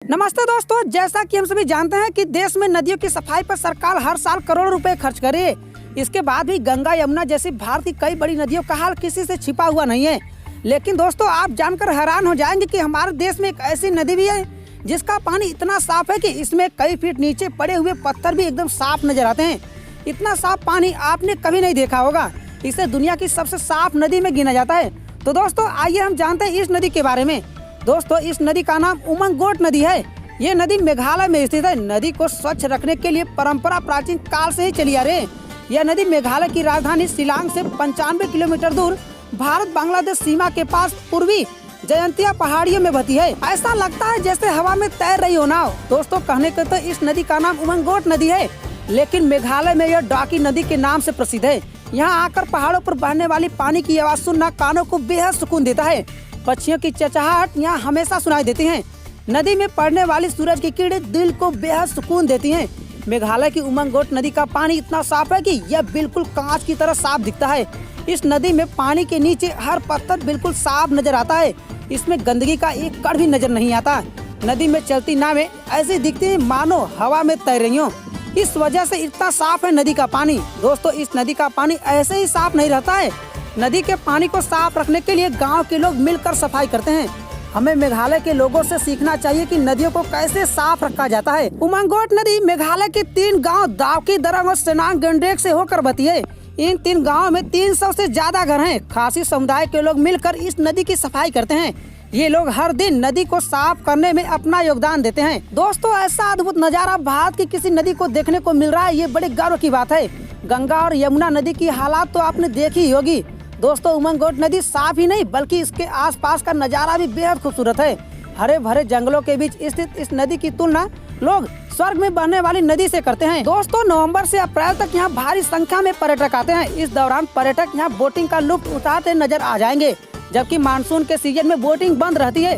नमस्ते दोस्तों, जैसा कि हम सभी जानते हैं कि देश में नदियों की सफाई पर सरकार हर साल करोड़ों रुपए खर्च कर रही है। इसके बाद भी गंगा, यमुना जैसी भारत की कई बड़ी नदियों का हाल किसी से छिपा हुआ नहीं है। लेकिन दोस्तों, आप जानकर हैरान हो जाएंगे कि हमारे देश में एक ऐसी नदी भी है जिसका पानी इतना साफ है कि इसमें कई फीट नीचे पड़े हुए पत्थर भी एकदम साफ नजर आते हैं। इतना साफ पानी आपने कभी नहीं देखा होगा। इसे दुनिया की सबसे साफ नदी में गिना जाता है। तो दोस्तों, आइए हम जानते हैं इस नदी के बारे में। दोस्तों, इस नदी का नाम उमंगोट नदी है। ये नदी मेघालय में स्थित है। नदी को स्वच्छ रखने के लिए परंपरा प्राचीन काल से ही चली आ रही है। यह नदी मेघालय की राजधानी शिलांग से 95 किलोमीटर दूर भारत बांग्लादेश सीमा के पास पूर्वी जयंतिया पहाड़ियों में बहती है। ऐसा लगता है जैसे हवा में तैर रही हो नाव। दोस्तों, कहने को तो इस नदी का नाम उमंगोट नदी है, लेकिन मेघालय में यह डाकी नदी के नाम से प्रसिद्ध है। यहाँ आकर पहाड़ों पर बहने वाली पानी की आवाज सुनना कानों को बेहद सुकून देता है। पक्षियों की चहचहाहट यहाँ हमेशा सुनाई देती है। नदी में पड़ने वाली सूरज की किरणें दिल को बेहद सुकून देती हैं। मेघालय की उमंगोट नदी का पानी इतना साफ है कि यह बिल्कुल कांच की तरह साफ दिखता है। इस नदी में पानी के नीचे हर पत्थर बिल्कुल साफ नजर आता है। इसमें गंदगी का एक कण भी नजर नहीं आता। नदी में चलती नावें ऐसी दिखती है मानो हवा में तैर रही हो। इस वजह से इतना साफ है नदी का पानी। दोस्तों, इस नदी का पानी ऐसे ही साफ नहीं रहता है। नदी के पानी को साफ रखने के लिए गांव के लोग मिलकर सफाई करते हैं। हमें मेघालय के लोगों से सीखना चाहिए कि नदियों को कैसे साफ रखा जाता है। उमंगोट नदी मेघालय के 3 गांव दावकी, दरंग और सेनांग गंडेक से होकर बहती है। इन 3 गांवों में 300 से ज्यादा घर हैं। खासी समुदाय के लोग मिलकर इस नदी की सफाई करते हैं। ये लोग हर दिन नदी को साफ करने में अपना योगदान देते हैं। दोस्तों, ऐसा अद्भुत नजारा भारत की किसी नदी को देखने को मिल रहा है, ये बड़े गर्व की बात है। गंगा और यमुना नदी की हालात तो आपने देखी ही होगी। दोस्तों, उमंगोट नदी साफ ही नहीं बल्कि इसके आसपास का नजारा भी बेहद खूबसूरत है। हरे भरे जंगलों के बीच स्थित इस नदी की तुलना लोग स्वर्ग में बहने वाली नदी से करते हैं। दोस्तों, नवंबर से अप्रैल तक यहाँ भारी संख्या में पर्यटक आते हैं। इस दौरान पर्यटक यहाँ बोटिंग का लुत्फ उठाते नजर आ जाएंगे, जबकि मानसून के सीजन में बोटिंग बंद रहती है।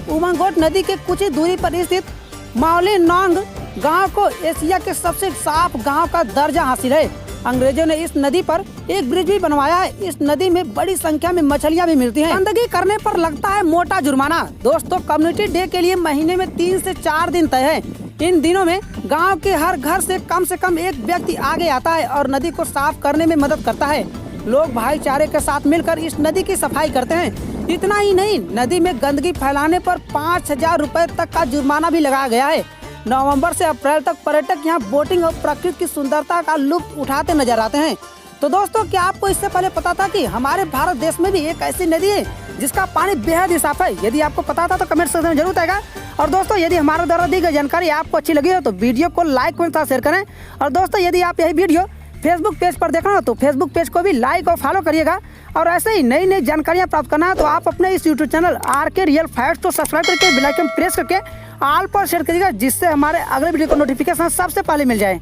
उमंगोट नदी के कुछ ही दूरी पर स्थित माओलिनोंग गाँव को एशिया के सबसे साफ गाँव का दर्जा हासिल है। अंग्रेजों ने इस नदी पर एक ब्रिज भी बनवाया है। इस नदी में बड़ी संख्या में मछलियां भी मिलती हैं। गंदगी करने पर लगता है मोटा जुर्माना। दोस्तों, कम्युनिटी डे के लिए महीने में 3 से 4 दिन तय है। इन दिनों में गांव के हर घर से कम एक व्यक्ति आगे आता है और नदी को साफ करने में मदद करता है। लोग भाईचारे के साथ मिलकर इस नदी की सफाई करते हैं। इतना ही नहीं, नदी में गंदगी फैलाने पर 5000 रुपए तक का जुर्माना भी लगाया गया है। नवंबर से अप्रैल तक पर्यटक यहाँ बोटिंग और प्रकृति की सुंदरता का लुत्फ उठाते नजर आते हैं। तो दोस्तों, क्या आपको इससे पहले पता था कि हमारे भारत देश में भी एक ऐसी नदी है जिसका पानी बेहद ही साफ है? यदि आपको पता था तो कमेंट सेक्शन में जरूर बताएगा। और दोस्तों, यदि हमारे द्वारा दी गई जानकारी आपको अच्छी लगी हो तो वीडियो को लाइक और शेयर करें। और दोस्तों, यदि आप यही वीडियो फेसबुक पेज पर देखना हो तो फेसबुक पेज को भी लाइक और फॉलो करिएगा। और ऐसे ही नई नई जानकारियाँ प्राप्त करना है तो आप अपने इस YouTube channel RK real facts को सब्सक्राइब करके बेल आइकन प्रेस करके ऑल पर शेयर करिएगा, जिससे हमारे अगले वीडियो को नोटिफिकेशन सबसे पहले मिल जाए।